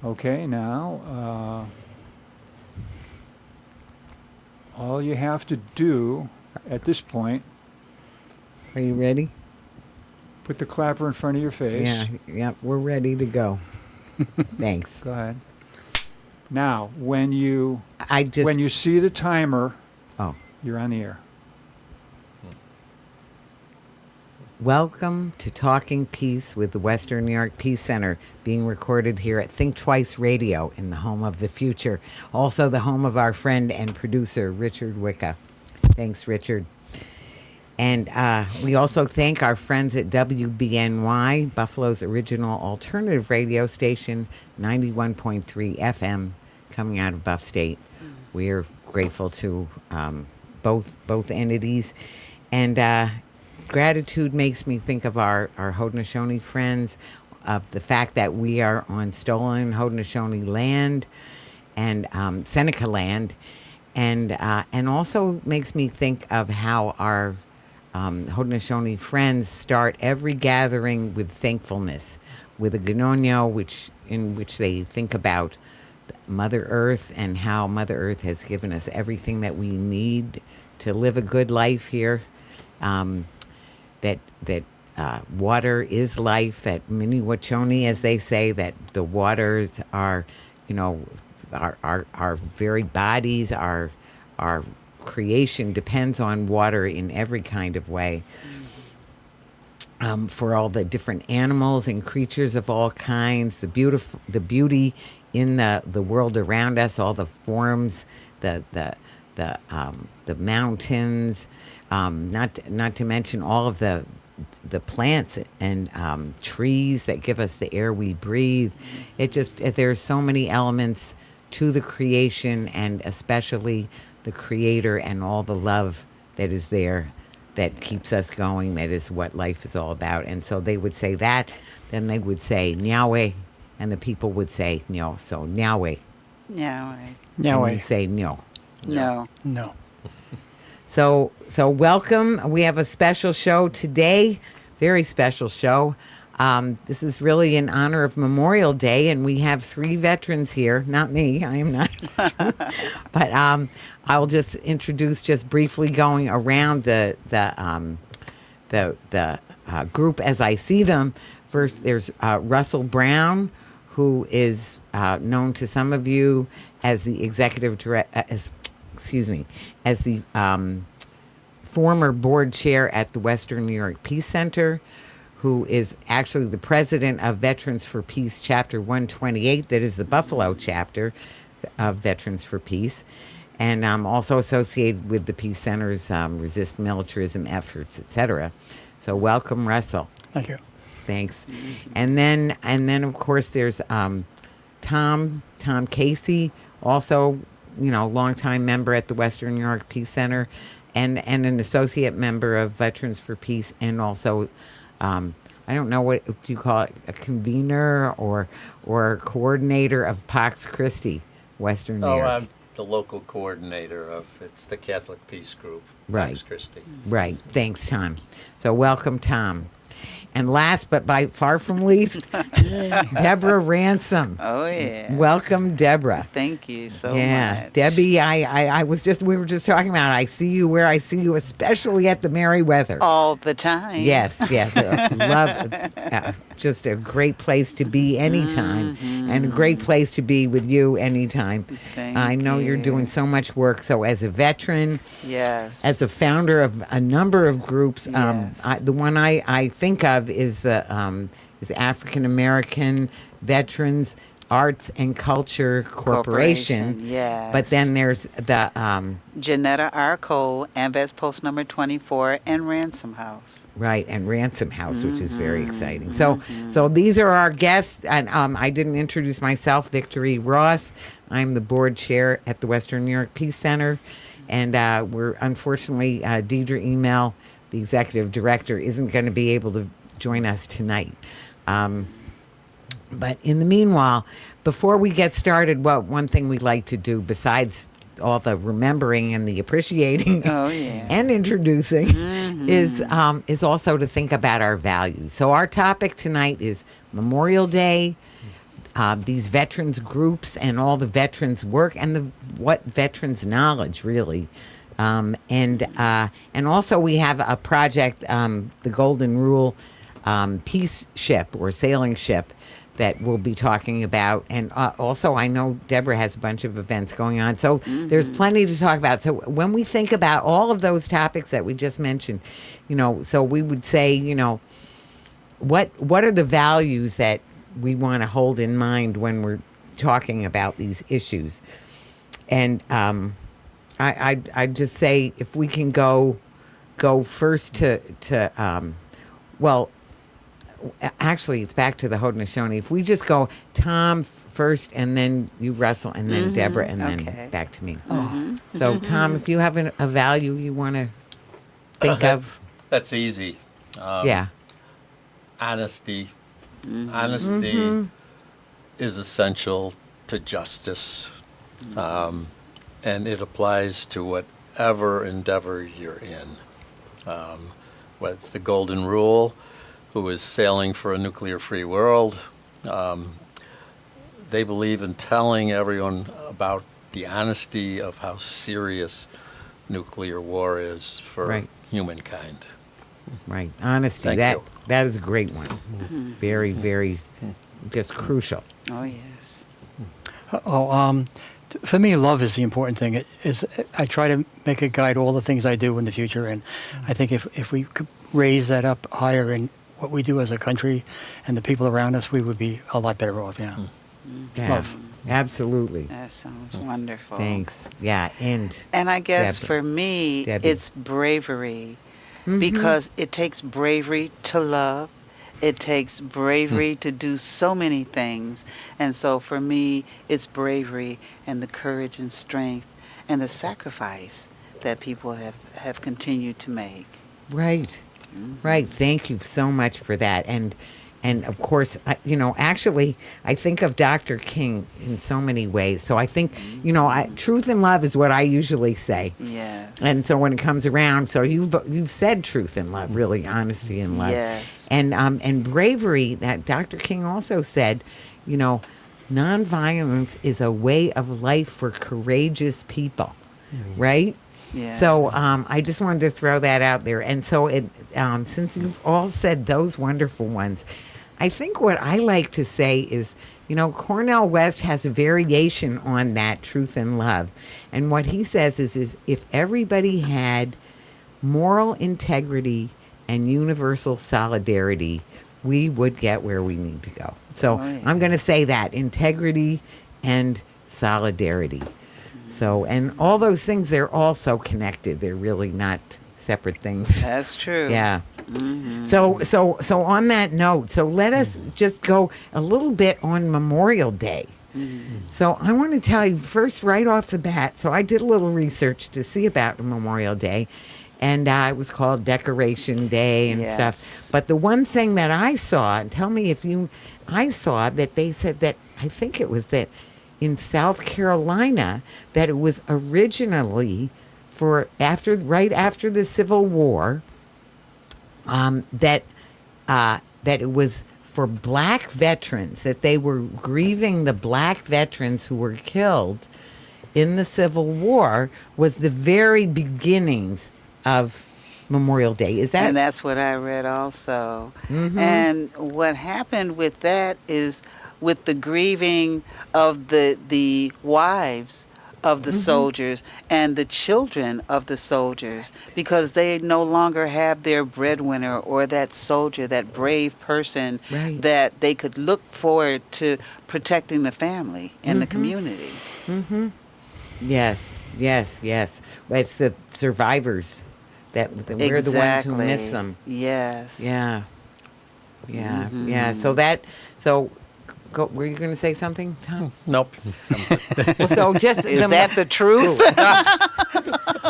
Okay, now, all you have to do at this point, Are you ready? put the clapper in front of your face. Yeah, we're ready to go. Thanks. Go ahead. Now, when you when you see the timer, oh, you're on the air. welcome to Talking Peace with the Western New York Peace Center, being recorded here at Think Twice Radio in the home of the future, also the home of our friend and producer Richard Wicca. Thanks, Richard. And we also thank our friends at WBNY, Buffalo's original alternative radio station, 91.3 FM, coming out of Buff State. We're grateful to both entities. And gratitude makes me think of our Haudenosaunee friends, of the fact that we are on stolen Haudenosaunee land and Seneca land. And also makes me think of how our Haudenosaunee friends start every gathering with thankfulness, with a Gnonio, in which they think about Mother Earth and how Mother Earth has given us everything that we need to live a good life here. That water is life. That mini Wachoni, as they say, that the waters are, our very bodies, our creation depends on water in every kind of way. For all the different animals and creatures of all kinds, the beauty in the world around us, all the forms, the mountains, not to mention all of the plants and trees that give us the air we breathe. There's so many elements to the creation, and especially the Creator and all the love that is there that keeps us going. That is what life is all about. And so they would say that, then they would say Nyawe, and the people would say Nyo. So Nyawe. Nyawe. And you say Nyo. No. No. So welcome. We have a special show today, very special show. This is really in honor of Memorial Day, and we have 3 veterans here. Not me, I am not. But I'll just introduce, just briefly, going around the group as I see them. First, there's Russell Brown, who is known to some of you as the executive director. As the former board chair at the Western New York Peace Center, who is actually the president of Veterans for Peace Chapter 128, that is the Buffalo chapter of Veterans for Peace, and also associated with the Peace Center's resist militarism efforts, etc. So welcome, Russell. Thank you. Thanks. And then of course there's Tom Casey, also longtime member at the Western New York Peace Center, and an associate member of Veterans for Peace, and also I don't know, what do you call it, a convener or coordinator of Pax Christi, Western New York. I'm the local coordinator of, it's the Catholic Peace Group, Right. Pax Christi. Right. Thanks, Tom. So welcome, Tom. And last but by far from least, Debbera Ransome. Oh, yeah. Welcome, Debbera. Thank you so much. Debbie, we were just talking about, I see you where I see you, especially at the Merriweather. All the time. Yes. Love, just a great place to be anytime, and a great place to be with you anytime. I know you're doing so much work. So as a veteran, yes, as a founder of a number of groups, yes, the one I think of is the African American Veterans Arts and Culture Corporation. Yes. But then there's the Janetta R. Cole, AMVETS Post Number 24, and Ransome House. Right, and Ransome House, which is very exciting. So these are our guests, and I didn't introduce myself, Victory Ross. I'm the board chair at the Western New York Peace Center, and we're unfortunately, Deidre Email, the executive director, isn't going to be able to join us tonight. But in the meanwhile, before we get started, one thing we like to do, besides all the remembering and the appreciating and introducing, is also to think about our values. So our topic tonight is Memorial Day, these veterans groups and all the veterans work and what veterans knowledge really. And also we have a project, the Golden Rule Peace Ship or Sailing Ship, that we'll be talking about. And also I know Deborah has a bunch of events going on. So there's plenty to talk about. So when we think about all of those topics that we just mentioned, so we would say, what are the values that we want to hold in mind when we're talking about these issues? And I'd just say if we can go first to actually, it's back to the Haudenosaunee. If we just go Tom first, and then you, Russell, and then Deborah, and then back to me. So, Tom, if you have a value you want to think of. That's easy. Yeah. Honesty. Honesty is essential to justice, and it applies to whatever endeavor you're in. Whether it's the Golden Rule, who is sailing for a nuclear-free world. They believe in telling everyone about the honesty of how serious nuclear war is for humankind. Right. Honesty. Thank you. That is a great one. Very, very just crucial. Oh, yes. For me, love is the important thing. I try to make it guide all the things I do in the future, and I think if we could raise that up higher in what we do as a country and the people around us, we would be a lot better off. Yeah. Yeah. Love. Absolutely. That sounds wonderful. Thanks. Yeah. And I guess Deborah. for me, Debbie. it's bravery, because it takes bravery to love. It takes bravery to do so many things. And so for me, it's bravery and the courage and strength and the sacrifice that people have continued to make. Right. Right. Thank you so much for that. And of course, actually, I think of Dr. King in so many ways. So I think, truth and love is what I usually say. Yes. And so when it comes around, so you've said truth and love, really, honesty and love. Yes. And bravery, that Dr. King also said, nonviolence is a way of life for courageous people, right? Yes. So I just wanted to throw that out there. And so since you've all said those wonderful ones, I think what I like to say is, Cornel West has a variation on that truth and love. And what he says is if everybody had moral integrity and universal solidarity, we would get where we need to go. So I'm going to say that, integrity and solidarity. So, and all those things, they're all so connected. They're really not separate things. That's true. Yeah. So on that note, so let us just go a little bit on Memorial Day. So I want to tell you first, right off the bat, so I did a little research to see about Memorial Day, and it was called Decoration Day and stuff. But the one thing that I saw, and tell me if I saw that they said that, I think it was that in South Carolina, that it was originally right after the Civil War, that it was for black veterans, that they were grieving the black veterans who were killed in the Civil War, was the very beginnings of Memorial Day. Is that? And that's what I read also. And what happened with that is, with the grieving of the wives of the soldiers and the children of the soldiers, because they no longer have their breadwinner or that soldier, that brave person that they could look forward to protecting the family and the community. Yes. It's the survivors that we're the ones who miss them. Yes. Yeah. Were you going to say something, Tom? Nope. Well, so just Is that the truth?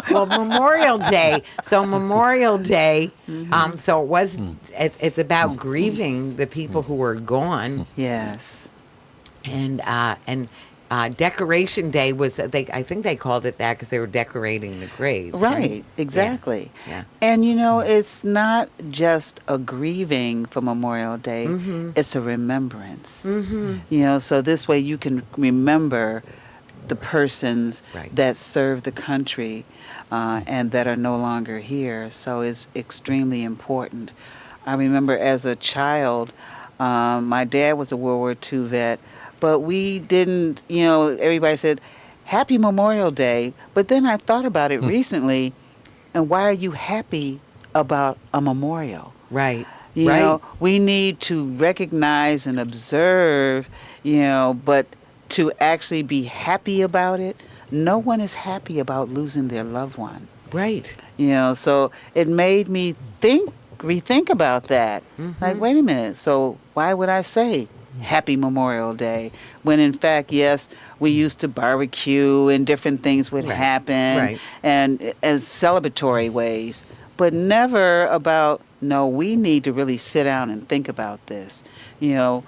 Well, Memorial Day. So Memorial Day. So it was. It's about grieving the people who were gone. Yes. And Decoration Day was, I think they called it that because they were decorating the graves. Right, exactly. Yeah. And it's not just a grieving for Memorial Day, it's a remembrance. So this way you can remember the persons Right. that served the country and that are no longer here. So it's extremely important. I remember as a child, my dad was a World War II vet, but we didn't, everybody said, Happy Memorial Day. But then I thought about it recently, and why are you happy about a memorial? Right. You know, we need to recognize and observe, but to actually be happy about it, no one is happy about losing their loved one. Right. So it made me rethink about that. Like, wait a minute, so why would I say Happy Memorial Day when in fact, yes, we used to barbecue and different things would happen and as celebratory ways, but never about, no, we need to really sit down and think about this. Your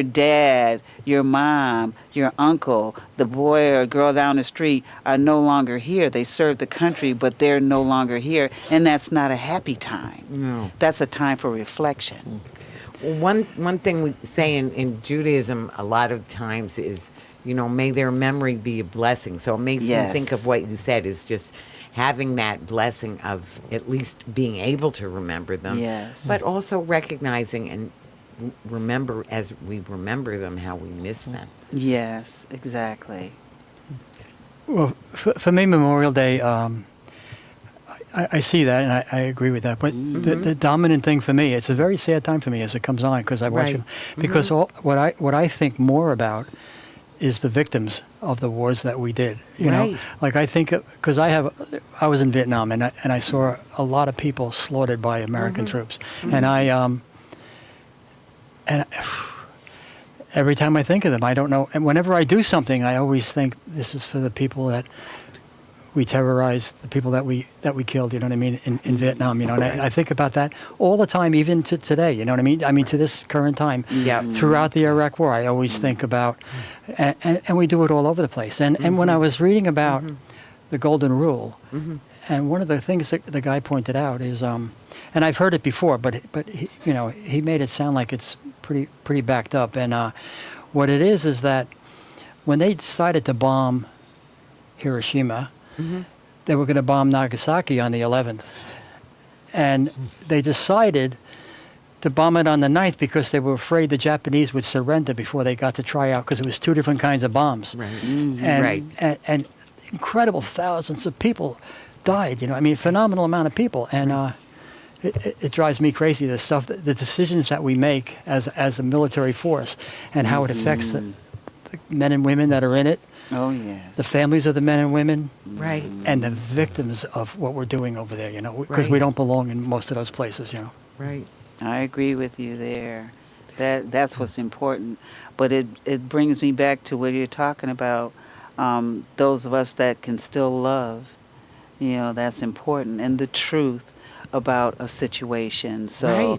dad, your mom, your uncle, the boy or girl down the street are no longer here. They served the country, but they're no longer here. And that's not a happy time. No. That's a time for reflection. One thing we say in Judaism a lot of times is, may their memory be a blessing. So it makes me think of what you said is just having that blessing of at least being able to remember them. Yes. But also recognizing and remember as we remember them how we miss them. Yes, exactly. Well, for me, Memorial Day, I see that and I agree with that. But the dominant thing for me, it's a very sad time for me as it comes on because I watch it. Because what I think more about is the victims of the wars that we did. You know, like I think because I was in Vietnam and I saw a lot of people slaughtered by American troops, and every time I think of them, I don't know. And whenever I do something, I always think this is for the people that we terrorized, the people that we killed. You know what I mean? In Vietnam, and I think about that all the time, even to today. You know what I mean? I mean to this current time. Throughout the Iraq War, I always think about, and we do it all over the place. And when I was reading about the Golden Rule, and one of the things that the guy pointed out is, and I've heard it before, but he made it sound like it's pretty backed up. And what it is that when they decided to bomb Hiroshima, they were going to bomb Nagasaki on the 11th. And they decided to bomb it on the 9th because they were afraid the Japanese would surrender before they got to try out, because it was two different kinds of bombs. And incredible thousands of people died, phenomenal amount of people. And it drives me crazy, the decisions that we make as a military force and how it affects the men and women that are in it. Oh, yes. The families of the men and women. Right. And the victims of what we're doing over there, because we don't belong in most of those places, Right. I agree with you there. That's what's important. But it brings me back to what you're talking about, those of us that can still love, that's important. And the truth about a situation. So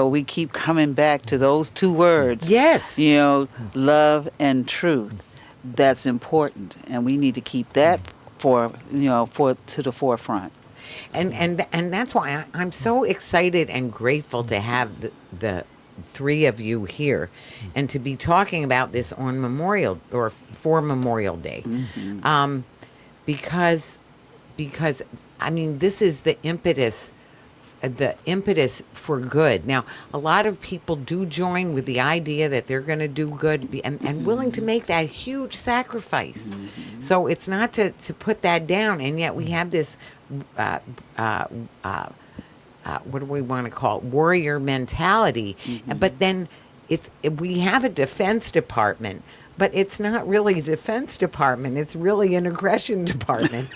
we keep coming back to those two words. Yes. Love and truth. That's important, and we need to keep that to the forefront. And that's why I'm so excited and grateful to have the three of you here, and to be talking about this on for Memorial Day, because this is the impetus for good. Now, a lot of people do join with the idea that they're going to do good and willing to make that huge sacrifice. So it's not to put that down, and yet we have this, what do we want to call it, warrior mentality. But then we have a Defense Department, but it's not really a Defense Department. It's really an aggression department.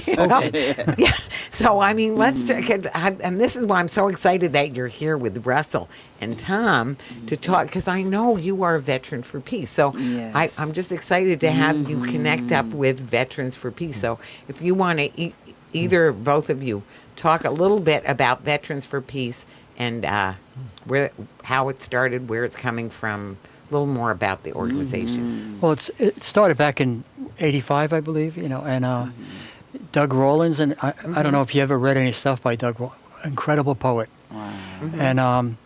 Yeah. So, let's and this is why I'm so excited that you're here with Russell and Tom to talk, because I know you are a veteran for peace. So I'm just excited to have you connect up with Veterans for Peace. So if you want to, either both of you, talk a little bit about Veterans for Peace and how it started, where it's coming from, little more about the organization. Well, it started back in '85, I believe. And Doug Rawlins, and I don't know if you ever read any stuff by Doug. Incredible poet. Wow. And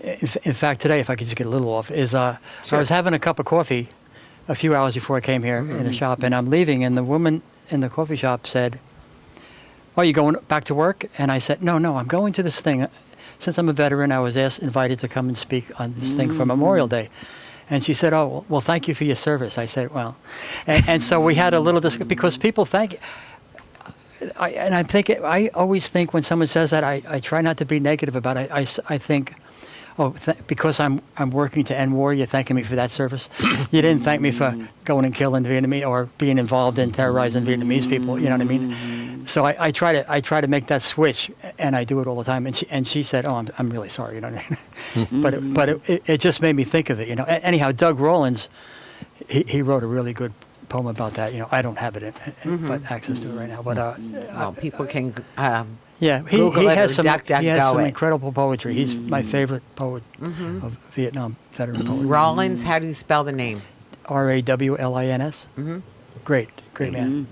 in fact, today, if I could just get a little off, I was having a cup of coffee a few hours before I came here in the shop, and I'm leaving, and the woman in the coffee shop said, "Oh, you going back to work?" And I said, "No, I'm going to this thing. Since I'm a veteran, I was invited to come and speak on this thing for Memorial Day." And she said, "Oh, well, thank you for your service." I said, "Well," and so we had a little discussion because people thank. I always think when someone says that, I try not to be negative about it. I think, because I'm working to end war, you're thanking me for that service. You didn't thank me for going and killing Vietnamese or being involved in terrorizing Vietnamese people. You know what I mean? So I try to make that switch, and I do it all the time. And she said, "Oh, I'm really sorry." You know what I mean? but it just made me think of it. Anyhow, Doug Rawlins, he wrote a really good poem about that. I don't have it but access to it right now. But Well, people can yeah, he Google it has or some it. incredible poetry. He's my favorite poet of Vietnam veteran poet. Rawlins, how do you spell the name? Rawlins. Great man.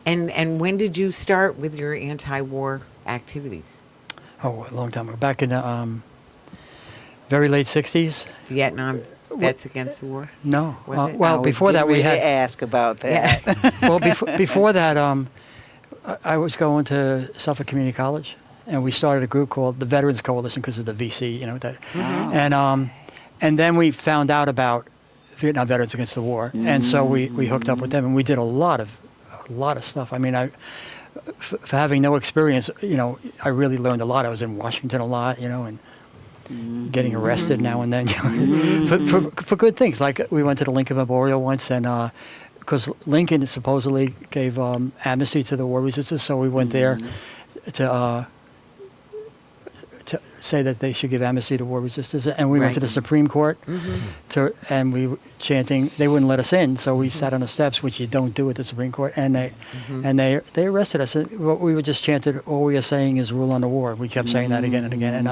And when did you start with your anti-war activities? Oh, a long time ago. Back in the very late '60s. Vietnam Vets Against the War? No. Was it? Well, before that we had. ask about that. Well, before that, I was going to Suffolk Community College, and we started a group called the Veterans Coalition because of the VC, and then we found out about Vietnam Veterans Against the War, and so we hooked up with them, and we did a lot of stuff. I mean, for having no experience, I really learned a lot. I was in Washington a lot, and getting arrested now and then, for good things. Like we went to the Lincoln Memorial once, and because Lincoln supposedly gave amnesty to the war resistors, so we went there to say that they should give amnesty to war resistors, and we went to the Supreme Court, and we were chanting. They wouldn't let us in, so we sat on the steps, which you don't do at the Supreme Court, and they arrested us. And what we were just chanted, all we are saying is rule on the war. We kept saying that again and again,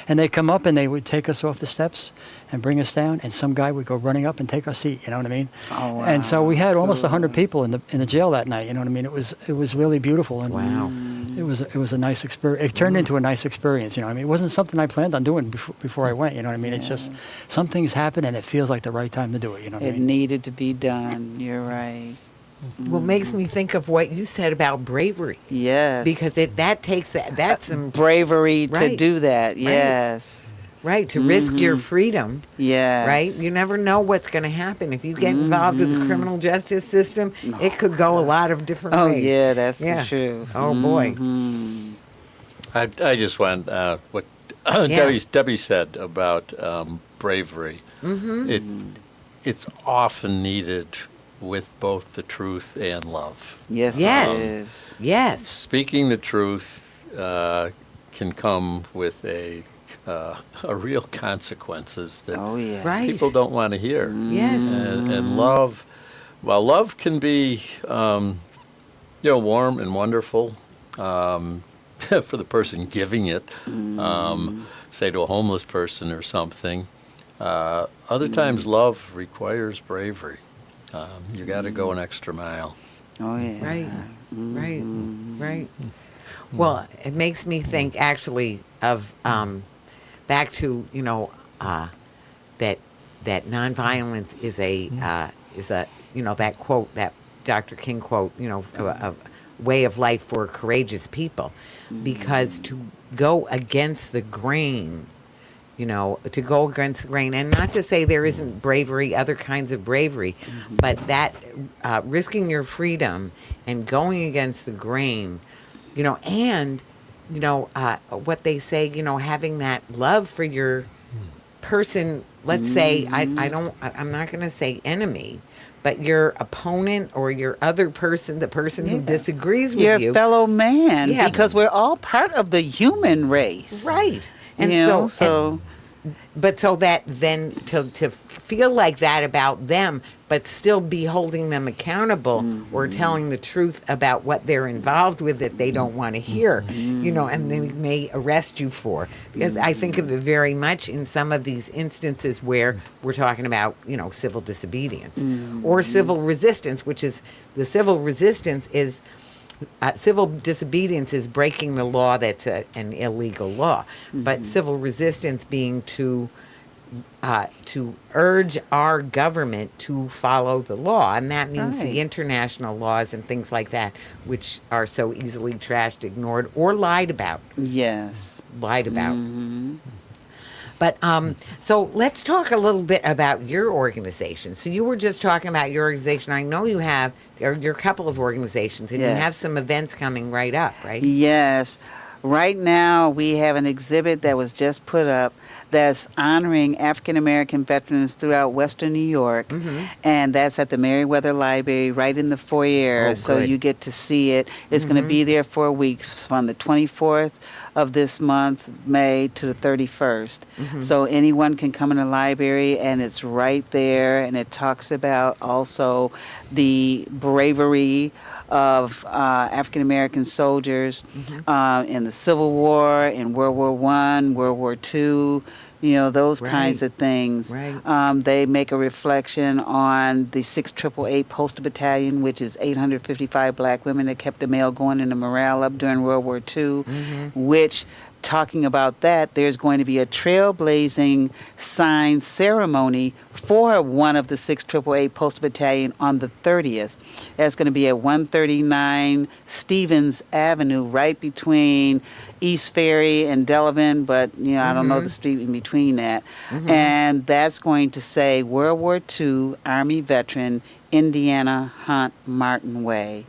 and they come up and they would take us off the steps and bring us down, and some guy would go running up and take our seat. You know what I mean? Oh, wow. And so we had almost 100 people in the jail that night. You know what I mean? It was really beautiful, and Wow. it was a nice experience. It turned into a nice experience. I mean, it wasn't something I planned on doing before I went. You know what I mean? It's just some things happen, and it feels like the right time to do it. You know what I It mean? needed to be done. You're right. Well, it makes me think of what you said about bravery. Yes. Because that's some bravery to Right. do that. Yes. right to risk your freedom. Yes. Right? You never know what's going to happen. If you get involved with the criminal justice system, it could go a lot of different Oh ways. yeah, that's Yeah. the truth. Oh, boy. I just want what Yeah. Debbie said about bravery. It's often needed with both the truth and love. Yes. Yes. It is. Yes. Speaking the truth can come with a real consequences that Oh yeah. Right. people don't want to hear. Yes. And love, while love can be, warm and wonderful for the person giving it, say to a homeless person or something, other times love requires bravery. You got to go an extra mile. Oh yeah. Right. Right. Right. Well, it makes me think actually of back to that nonviolence is a that quote, that Dr. King quote, a way of life for courageous people, because to go against the grain, and not to say there isn't bravery, other kinds of bravery, but that risking your freedom and going against the grain, and what they say, having that love for your person, let's say, I'm not going to say enemy, but your opponent or your other person, the person who disagrees with Your you. fellow man, Yeah. because we're all part of the human race. Right. And So but so that then to feel like that about them but still be holding them accountable or telling the truth about what they're involved with that they don't want to hear, and they may arrest you for. Because I think of it very much in some of these instances where we're talking about, civil disobedience or civil resistance, which is the civil resistance is civil disobedience is breaking the law that's an illegal law, but civil resistance being to urge our government to follow the law, and that means Right. the international laws and things like that, which are so easily trashed, ignored, or lied about. Yes. But so let's talk a little bit about your organization. So you were just talking about your organization. I know you're a couple of organizations, and you Yes. have some events coming right up, right? Yes. Right now, we have an exhibit that was just put up that's honoring African American veterans throughout Western New York, and that's at the Meriwether Library, right in the foyer. Oh, so good. you get to see it. It's going to be there for a week, from the 24th of this month, May, to the 31st. So anyone can come in the library, and it's right there, and it talks about also the bravery of African American soldiers in the Civil War, in World War I, World War II, those kinds Right. of things. Right. They make a reflection on the 688 Postal Battalion, which is 855 black women that kept the mail going and the morale up during World War II, which, talking about that, there's going to be a trailblazing sign ceremony for one of the 688 Postal Battalion on the 30th. That's going to be at 139 Stevens Avenue, right between East Ferry and Delavan, but I don't know the street in between that. And that's going to say World War II Army veteran, Indiana Hunt Martin Way.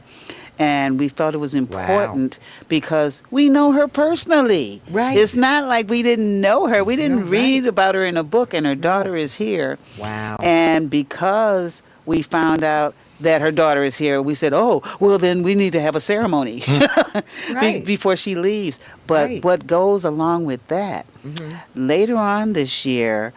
And we felt it was important because we know her personally. Right. It's not like we didn't know her. We didn't No, read right. about her in a book, and her daughter is here. Wow. And because we found out that her daughter is here, we said, oh, well, then we need to have a ceremony Right. before she leaves. But Right. what goes along with that, later on this year,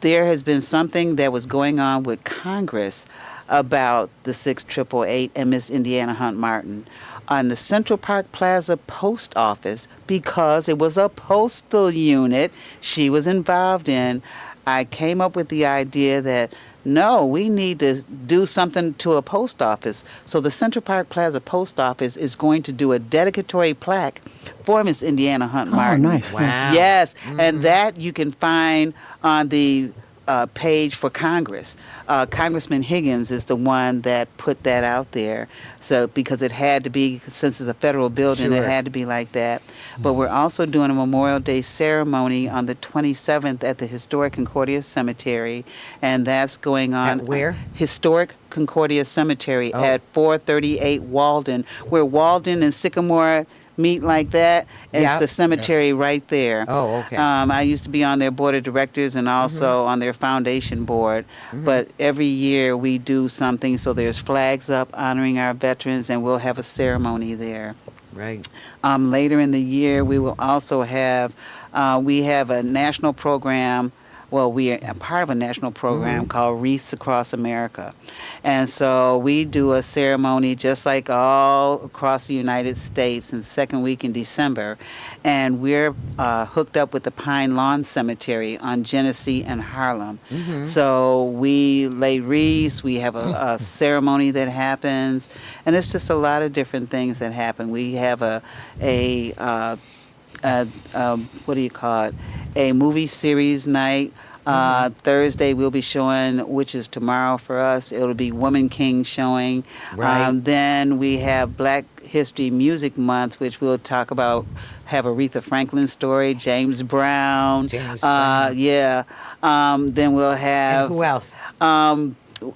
there has been something that was going on with Congress about the 688 and Miss Indiana Hunt Martin on the Central Park Plaza post office, because it was a postal unit she was involved in. I came up with the idea that no, we need to do something to a post office. So the Central Park Plaza post office is going to do a dedicatory plaque for Miss Indiana Hunt Martin. Oh, nice. Wow. Yes, and that you can find on the page for Congress. Congressman Higgins is the one that put that out there. So because it had to be, since it's a federal building, Sure. it had to be like that. But we're also doing a Memorial Day ceremony on the 27th at the Historic Concordia Cemetery, and that's going on At where? Historic Concordia Cemetery Oh. at 438 Walden, where Walden and Sycamore meet like that. It's Yeah. the cemetery right there. Oh, okay. I used to be on their board of directors and also on their foundation board. But every year we do something. So there's flags up honoring our veterans, and we'll have a ceremony there. Right. Later in the year, we will also have, we have a national program. Well, we are a part of a national program called Wreaths Across America. And so we do a ceremony just like all across the United States in the second week in December. And we're hooked up with the Pine Lawn Cemetery on Genesee and Harlem. So we lay wreaths, we have a ceremony that happens, and it's just a lot of different things that happen. We have a what do you call it? A movie series night. Thursday we'll be showing, which is tomorrow for us. It'll be Woman King showing. Right. Then we have Black History Music Month, which we'll talk about. Have Aretha Franklin story, James Brown. James Brown. Yeah. Then we'll have. And who else?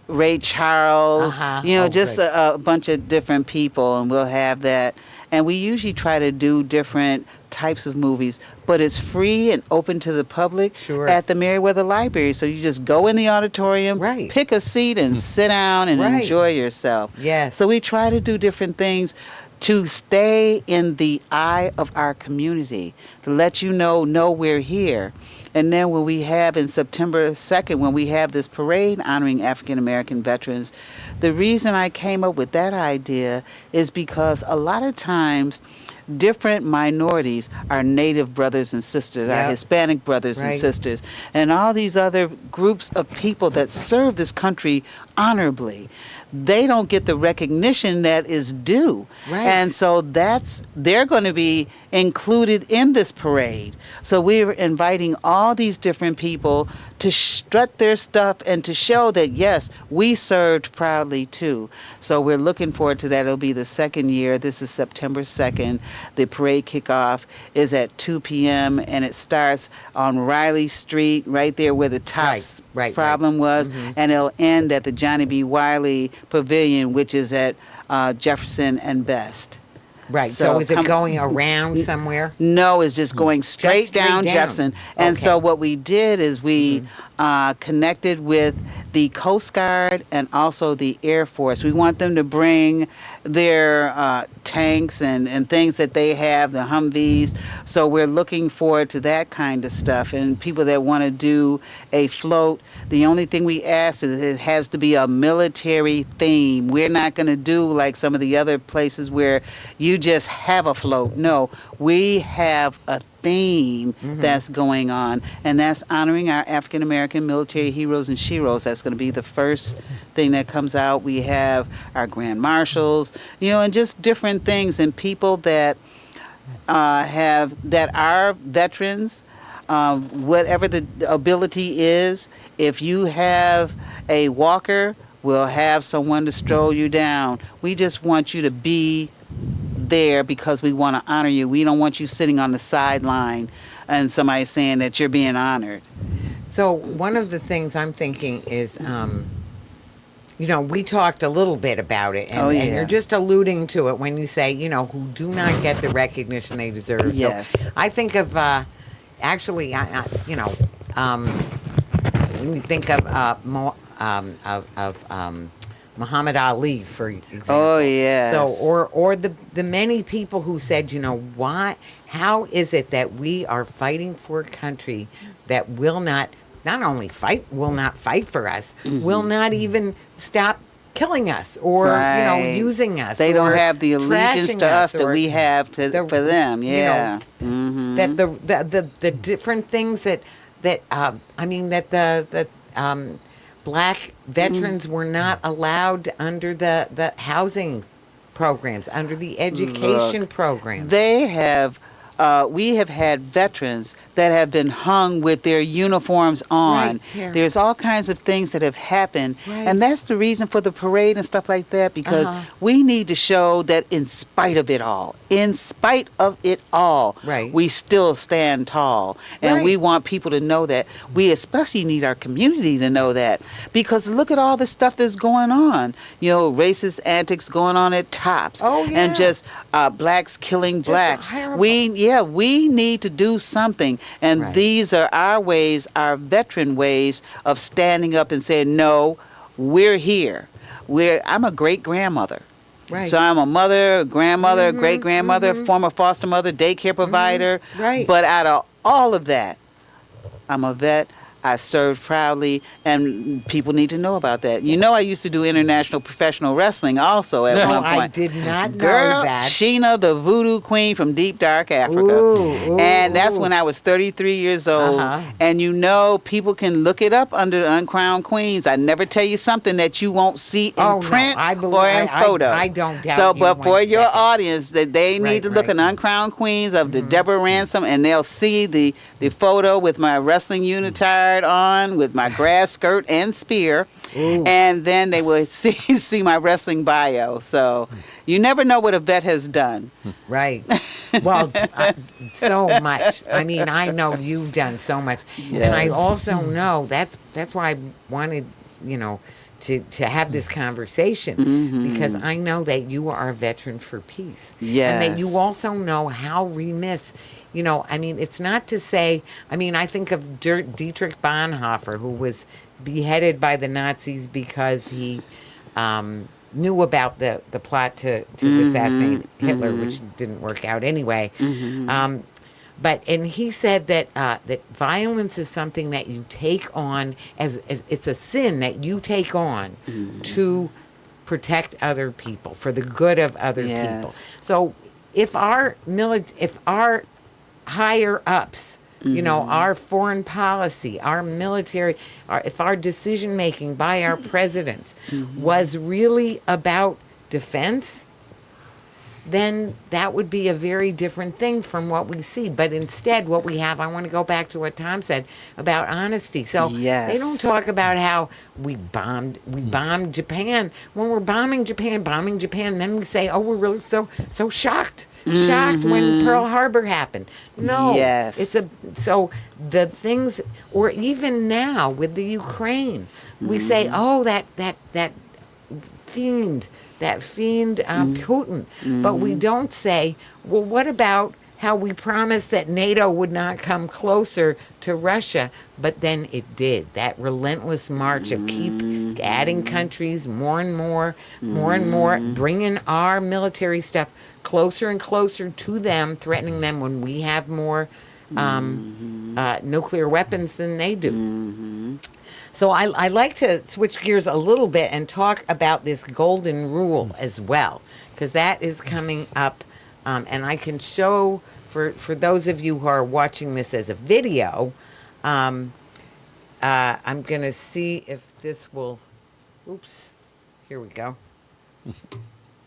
Ray Charles, Uh-huh. you know, Oh, just good. a bunch of different people, and we'll have that. And we usually try to do different types of movies, but it's free and open to the public Sure. at the Meriwether Library. So you just go in the auditorium, Right. pick a seat, and sit down and Right. enjoy yourself. Yes. So we try to do different things to stay in the eye of our community. to let you know we're here. And then when we have in September 2nd, when we have this parade honoring African American veterans, the reason I came up with that idea is because a lot of times different minorities, our Native brothers and sisters, our Yep. Hispanic brothers and Right. sisters, and all these other groups of people that serve this country honorably, they don't get the recognition that is due. Right. And so they're going to be included in this parade. So we're inviting all these different people to strut their stuff and to show that, yes, we served proudly too. So we're looking forward to that. It'll be the second year. This is September 2nd. The parade kickoff is at 2 p.m. and it starts on Riley Street, right there where the Tops Right. problem was. And it'll end at the Johnny B. Wiley Pavilion, which is at Jefferson and Best. Right. So So is it come- going around somewhere? No, it's just going straight, straight down down. Jefferson. And Okay. so what we did is we connected with the Coast Guard and also the Air Force. We want them to bring their tanks and things that they have, the Humvees. So we're looking forward to that kind of stuff. And people that want to do a float, the only thing we ask is it has to be a military theme. We're not going to do like some of the other places where you just have a float. No, we have a theme that's going on, and that's honoring our African American military heroes and sheroes. That's going to be the first thing that comes out. We have our grand marshals, and just different things, and people that are veterans, whatever the ability is. If you have a walker, we'll have someone to stroll you down. We just want you to be there because we want to honor you. We don't want you sitting on the sideline and somebody saying that you're being honored. So one of the things I'm thinking is, we talked a little bit about it, and, Oh, yeah. and you're just alluding to it when you say, who do not get the recognition they deserve. Yes. So I think of, when you think of Muhammad Ali, for example. Oh, yes. So, or the many people who said, why? How is it that we are fighting for a country that will not fight for us, will not even stop killing us, or Right. using us. They don't or have the allegiance trashing to us that or we have for them. Yeah. that the different things that the black veterans were not allowed under the housing programs, under the education programs. They have. We have had veterans that have been hung with their uniforms on. Right, Karen. There's all kinds of things that have happened. Right. And that's the reason for the parade and stuff like that, because we need to show that in spite of it all, Right. we still stand tall. And Right. we want people to know that. We especially need our community to know that. Because look at all the stuff that's going on. Racist antics going on at Tops. Oh, yeah. And just blacks killing blacks. horrible. We need to do something. And Right. these are our ways, our veteran ways of standing up and saying, no, we're here. I'm a great-grandmother. Right. So I'm a mother, grandmother, great-grandmother, former foster mother, daycare provider. Right. But out of all of that, I'm a vet. I served proudly, and people need to know about that. I used to do international professional wrestling also at one point. I did not know Girl, that. Sheena, the voodoo queen from deep dark Africa. Ooh, And that's ooh. when I was 33 years old. Uh-huh. And people can look it up under Uncrowned Queens. I never tell you something that you won't see in Oh, no, print I believe- or in I- photo. I don't doubt So, you but one for your second. audience, that they need Right, to look right. at Uncrowned Queens of the Debbera Ransome, and they'll see the photo with my wrestling unitard on, with my grass skirt and spear. Ooh. And then they will see my wrestling bio. So you never know what a vet has done. Right. Well, so much. I mean, I know you've done so much, and I Yes. also know that's why I wanted, to have this conversation, because I know that you are a veteran for peace, and that you Yes. also know how remiss. I mean, it's not to say. I mean, I think of Dietrich Bonhoeffer, who was beheaded by the Nazis because he knew about the plot to assassinate Hitler, which didn't work out anyway. and he said that that violence is something that you take on as it's a sin that you take on to protect other people for the good of other people. Yes. So if our higher ups, our foreign policy, our military, if our decision making by our presidents was really about defense, then that would be a very different thing from what we see. But instead, what we have, I want to go back to what Tom said about honesty. So they don't talk about how we bombed Japan. When we're bombing Japan, then we say, oh, we're really so shocked when Pearl Harbor happened. No, Yes. so the things, or even now with the Ukraine, we say, oh, that fiend, Putin. But we don't say, well, what about how we promised that NATO would not come closer to Russia, but then it did. That relentless march of keep adding countries, more and more, bringing our military stuff closer and closer to them, threatening them when we have more nuclear weapons than they do. So I like to switch gears a little bit and talk about this golden rule as well, because that is coming up, and I can show for those of you who are watching this as a video. I'm going to see if this will. Oops, here we go.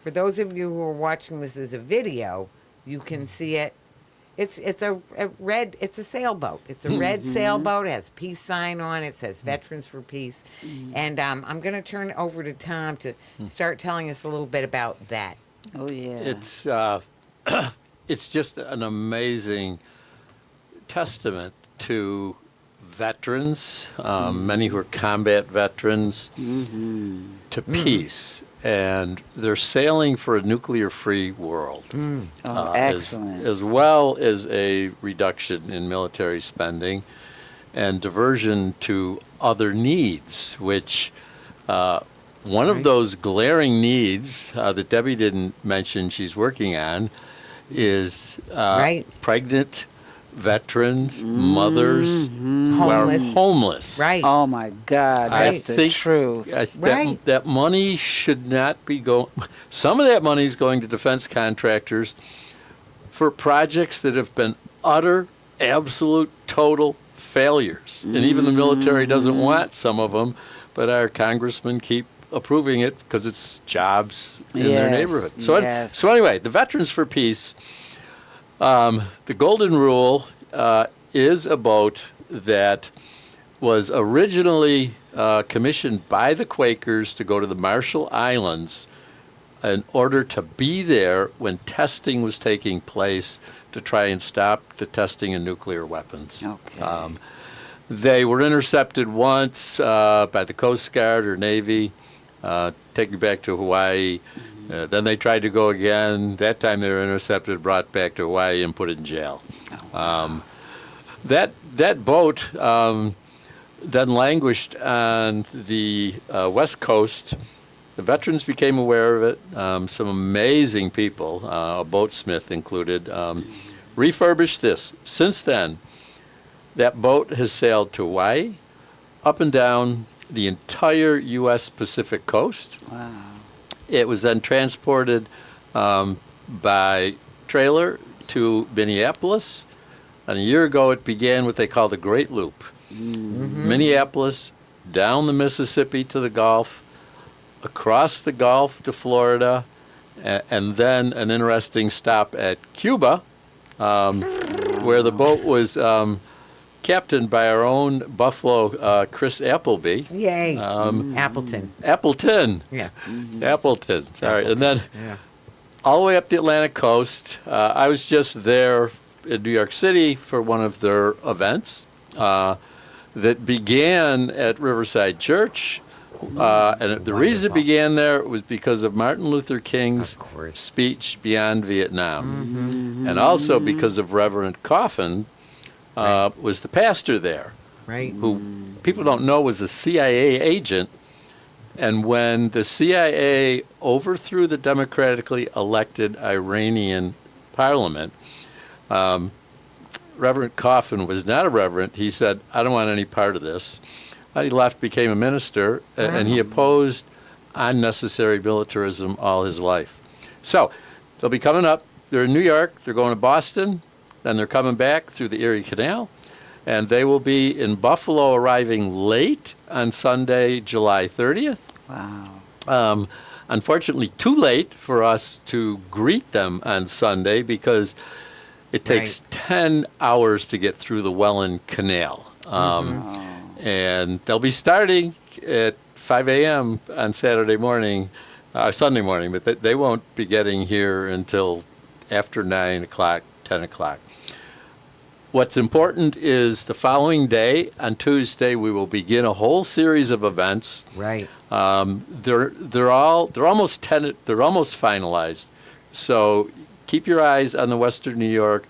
For those of you who are watching this as a video, you can see it. It's a red. It's a sailboat. It's a red sailboat. It has a peace sign on it. It says Veterans for Peace. And I'm going to turn it over to Tom to start telling us a little bit about that. Oh, yeah. It's just an amazing testament to veterans, many who are combat veterans, to peace. And they're sailing for a nuclear-free world. Excellent. As well as a reduction in military spending and diversion to other needs, which one of those glaring needs that Debbie didn't mention she's working on is pregnant veterans, mothers who are homeless. Right. Oh, my God. That's the truth. That money should not be going. Some of that money is going to defense contractors for projects that have been utter, absolute, total failures. And even the military doesn't want some of them, but our congressmen keep approving it because it's jobs in their neighborhood. So anyway, the Veterans for Peace. The Golden Rule is a boat that was originally commissioned by the Quakers to go to the Marshall Islands in order to be there when testing was taking place to try and stop the testing of nuclear weapons. Okay. They were intercepted once by the Coast Guard or Navy, taken back to Hawaii. Then they tried to go again. That time they were intercepted, brought back to Hawaii, and put in jail. That boat then languished on the West Coast. The veterans became aware of it. Some amazing people, a boatsmith included, refurbished this. Since then, that boat has sailed to Hawaii, up and down the entire U.S. Pacific coast. Wow. It was then transported by trailer to Minneapolis. And a year ago, it began what they call the Great Loop. Minneapolis, down the Mississippi to the Gulf, across the Gulf to Florida, and then an interesting stop at Cuba, where the boat was captained by our own Buffalo Chris Appleby. Yay. Appleton. Yeah. Appleton. Sorry. And then all the way up the Atlantic coast. I was just there in New York City for one of their events that began at Riverside Church. And the reason it began there was because of Martin Luther King's speech Beyond Vietnam. And also because of Reverend Coffin, was the pastor there, who people don't know was a CIA agent. And when the CIA overthrew the democratically elected Iranian parliament, Reverend Coffin was not a reverend. He said, I don't want any part of this. He left, became a minister, and he opposed unnecessary militarism all his life. So they'll be coming up. They're in New York. They're going to Boston. Then they're coming back through the Erie Canal. And they will be in Buffalo, arriving late on Sunday, July 30th. Wow. Unfortunately, too late for us to greet them on Sunday because it takes 10 hours to get through the Welland Canal. And they'll be starting at 5 a.m. on Sunday morning, but they won't be getting here until after 9 o'clock, 10 o'clock. What's important is the following day, on Tuesday, we will begin a whole series of events. Right. They're almost finalized. So keep your eyes on the Western New York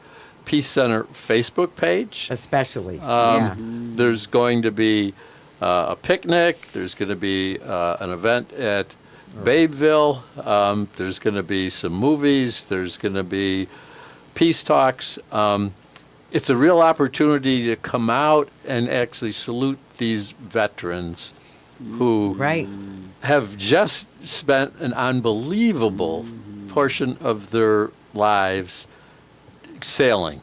Peace Center Facebook page. Especially. Yeah. There's going to be a picnic. There's going to be an event at Babeville. There's going to be some movies. There's going to be peace talks. It's a real opportunity to come out and actually salute these veterans who have just spent an unbelievable portion of their lives sailing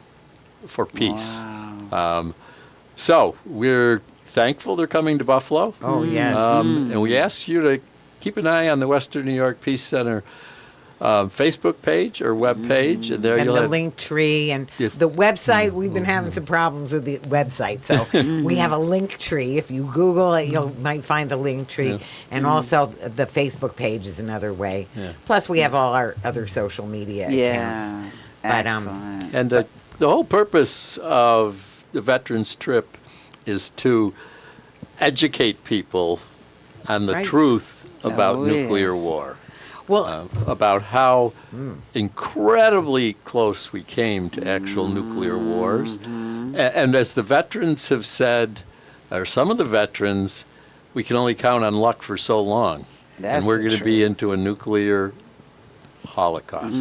for peace. Wow. So we're thankful they're coming to Buffalo. Oh, yes. And we ask you to keep an eye on the Western New York Peace Center Facebook page or web page. And there And you'll the have link tree and the website. We've been having some problems with the website, so we have a link tree. If you Google it, you might find the link tree, and also the Facebook page is another way. Yeah. Plus, we have all our other social media accounts. Yeah. But, Excellent. And the whole purpose of the Veterans Trip is to educate people on the Right. truth about Oh, nuclear yes. war, Well, about how incredibly close we came to actual nuclear wars. And as the veterans have said, or some of the veterans, we can only count on luck for so long. That's and we're the going to be truth. into a nuclear holocaust.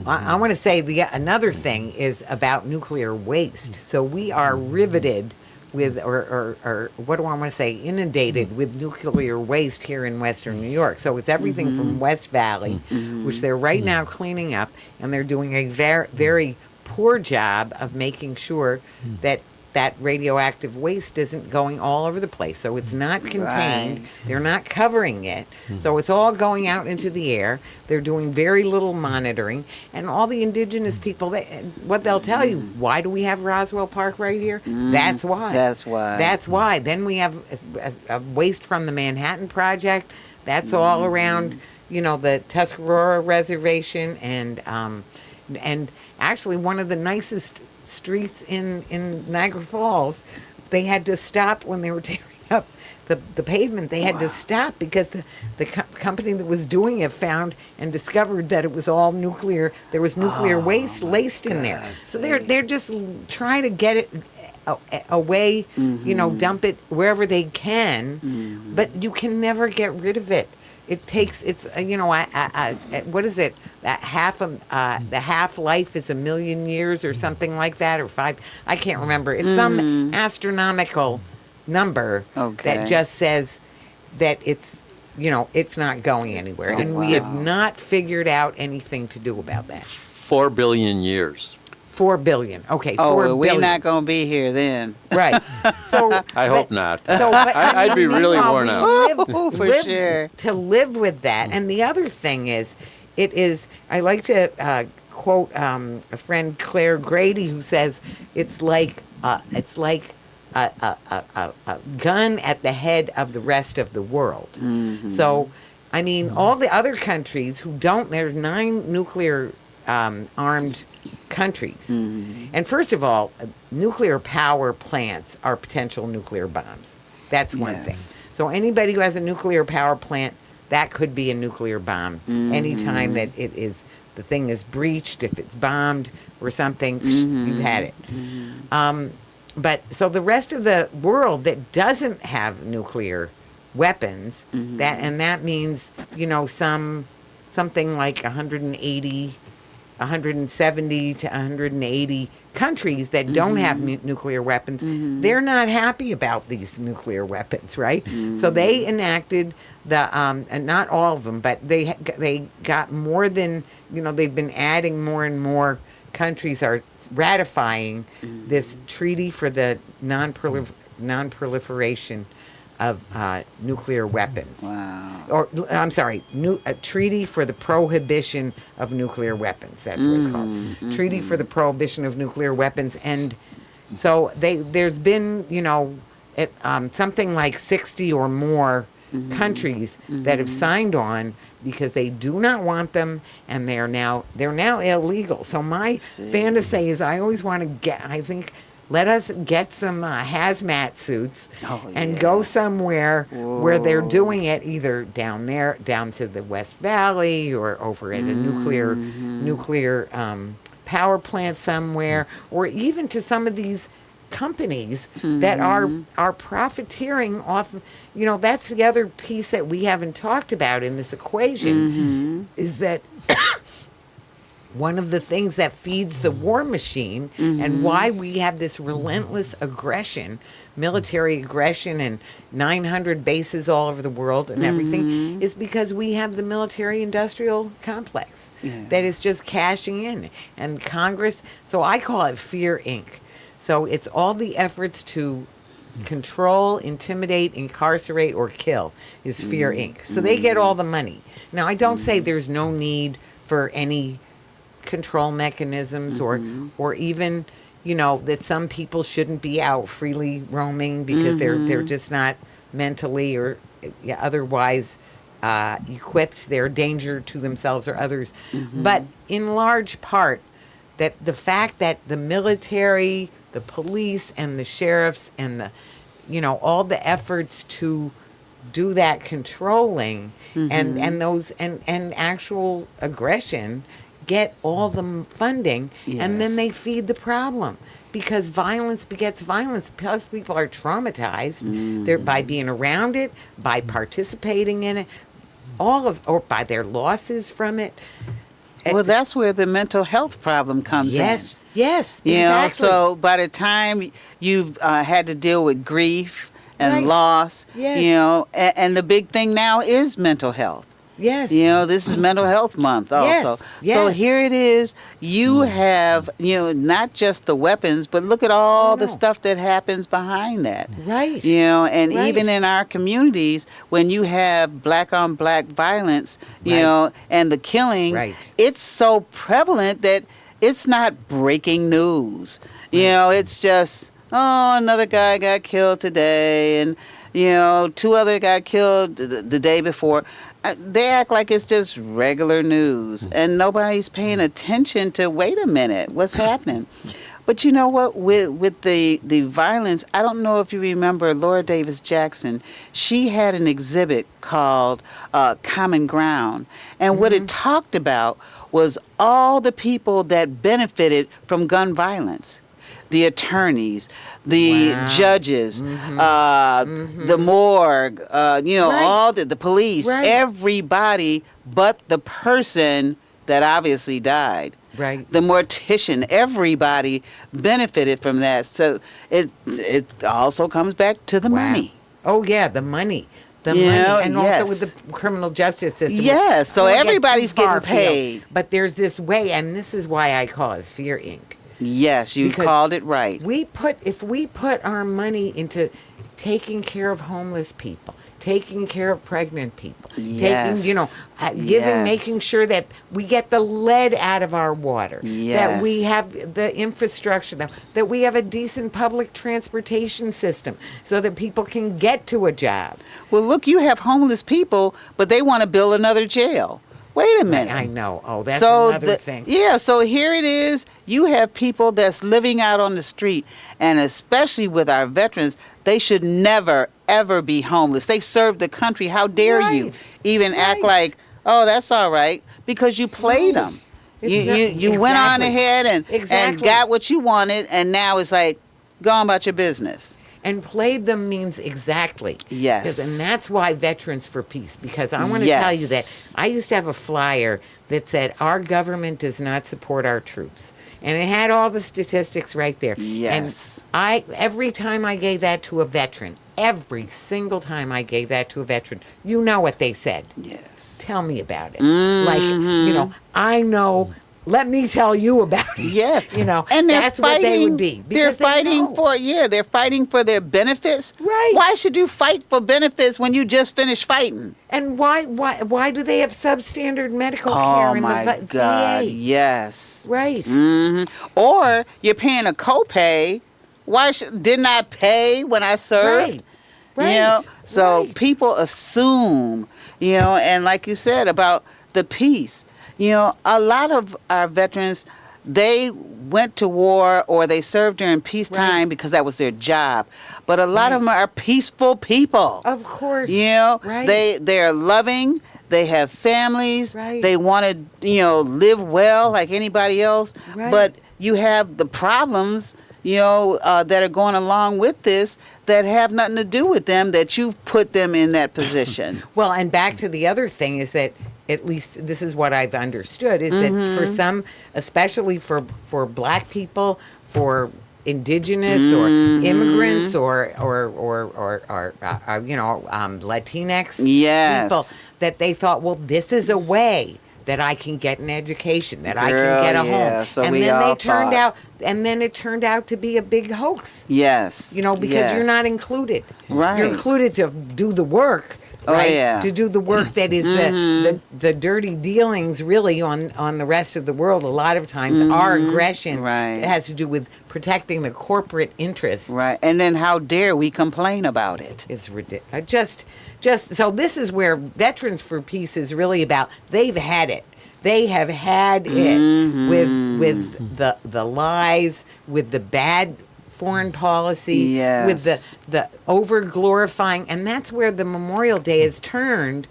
I want to say another thing is about nuclear waste. So we are riveted with, or what do I want to say, inundated with nuclear waste here in Western New York. So it's everything from West Valley, which they're right now cleaning up, and they're doing a very, very poor job of making sure that that radioactive waste isn't going all over the place. So it's not contained. Right. They're not covering it. So it's all going out into the air. They're doing very little monitoring. And all the indigenous people, what they'll tell you, why do we have Roswell Park right here? That's why. That's why. That's why. Then we have a waste from the Manhattan Project. That's all around, the Tuscarora Reservation. And actually one of the nicest streets in Niagara Falls, they had to stop when they were tearing up the pavement. They had to stop because the company that was doing it found and discovered that it was all nuclear. There was nuclear waste laced in there. So they're just trying to get it away, dump it wherever they can, but you can never get rid of it. It takes, what is it? The half-life is 1,000,000 years or something like that, or 5. I can't remember. It's some astronomical number that just says that it's not going anywhere. And we have not figured out anything to do about that. 4 billion years. 4 billion. Okay, Oh, 4 well, billion. we're not going to be here then. Right. So I hope not. I'd be really worn out. For sure. To live with that. And the other thing is, I like to quote a friend, Claire Grady, who says it's like a gun at the head of the rest of the world. So, I mean, all the other countries who don't, there's 9 nuclear armed countries. And first of all, nuclear power plants are potential nuclear bombs. That's one thing. So anybody who has a nuclear power plant, that could be a nuclear bomb. Anytime that the thing is breached, if it's bombed or something, you've had it. But so the rest of the world that doesn't have nuclear weapons, that means something like 180 170 to 180 countries that don't have nuclear weapons, they're not happy about these nuclear weapons, right? So they enacted the, and not all of them, but they got more than, they've been adding more and more countries are ratifying this treaty for the non-proliferation of nuclear weapons. Wow. Or, I'm sorry, a treaty for the prohibition of nuclear weapons. That's what it's called. Treaty for the prohibition of nuclear weapons. And so there's been, something like 60 or more countries that have signed on because they do not want them, and they're now illegal. So my fantasy is I always want to let us get some hazmat suits and go somewhere where they're doing it, either down there, down to the West Valley, or over at a nuclear power plant somewhere, or even to some of these companies that are profiteering off. That's the other piece that we haven't talked about in this equation, is that one of the things that feeds the war machine and why we have this relentless aggression, military aggression, and 900 bases all over the world and everything, is because we have the military-industrial complex that is just cashing in. And Congress, so I call it Fear Inc. So it's all the efforts to control, intimidate, incarcerate, or kill is Fear Inc. So they get all the money. Now, I don't say there's no need for any control mechanisms or even, that some people shouldn't be out freely roaming because they're just not mentally or otherwise equipped. They're a danger to themselves or others. But in large part, that the fact that the military, the police, and the sheriffs, and the, all the efforts to do that controlling and those and actual aggression get all the funding, and then they feed the problem, because violence begets violence. Because people are traumatized they're by being around it, by participating in it, or by their losses from it. Well, that's where the mental health problem comes in. Yes, exactly. So by the time you've had to deal with grief and loss, and the big thing now is mental health. Yes. This is Mental Health Month also. Yes. So here it is. You have, not just the weapons, but look at all the stuff that happens behind that. Right. And even in our communities, when you have black on black violence, and the killing, it's so prevalent that it's not breaking news. It's just, another guy got killed today, and, 2 other got killed the day before. They act like it's just regular news, and nobody's paying attention to, wait a minute, what's happening? But you know what, with the violence, I don't know if you remember Laura Davis Jackson. She had an exhibit called Common Ground, and what it talked about was all the people that benefited from gun violence. The attorneys, the judges, the morgue, all the police, everybody but the person that obviously died. Right. The mortician, everybody benefited from that. So it also comes back to the money. Oh, yeah, the money. And also with the criminal justice system. Yes, so everybody's getting paid. But there's this way, and this is why I call it Fear Inc. Yes, you called it right. If we put our money into taking care of homeless people, taking care of pregnant people, making sure that we get the lead out of our water, that we have the infrastructure, that we have a decent public transportation system so that people can get to a job. Well, look, you have homeless people, but they want to build another jail. Wait a minute. I know. Oh, that's another thing. Yeah, so here it is. You have people that's living out on the street, and especially with our veterans, they should never, ever be homeless. They serve the country. How dare you even act like, oh, that's all right, because you played them. You went on ahead and got what you wanted, and now it's like, go on about your business. And played them means exactly. Yes. And that's why Veterans for Peace, because I want to tell you that Yes. I used to have a flyer that said, our government does not support our troops. And it had all the statistics right there. Yes. And every time I gave that to a veteran, every single time I gave that to a veteran, you know what they said. Yes. Tell me about it. Like, I know. Let me tell you about it. Yes. And that's what they would be. They're because they fighting know. they're fighting for their benefits. Right. Why should you fight for benefits when you just finished fighting? And why do they have substandard medical Oh care in my the God. VA? Yes. Right. Or you're paying a copay. Why didn't I pay when I served? Right. So right. people assume, and like you said about the peace, a lot of our veterans, they went to war or they served during peacetime Right. because that was their job. But a lot of them are peaceful people. Of course. Right. They're loving. They have families. Right. They want to, live well like anybody else. Right. But you have the problems, that are going along with this that have nothing to do with them, that you've put them in that position. Well, and back to the other thing is that, at least this is what I've understood, is that for some, especially for black people, for indigenous or immigrants or Latinx Yes. people, that they thought, well, this is a way that I can get an education, that I can get a yeah, home. so and we then all it thought. turned out to be a big hoax. Yes. Because yes. you're not included. Right. You're included to do the work. Oh, Right? yeah. To do the work that is the dirty dealings really on the rest of the world. A lot of times our aggression Right. has to do with protecting the corporate interests. Right. And then how dare we complain about it? It's ridiculous. Just so this is where Veterans for Peace is really about. They've had it. They have had it with the lies, with the bad foreign policy, with the over glorifying, and that's where the Memorial Day has turned,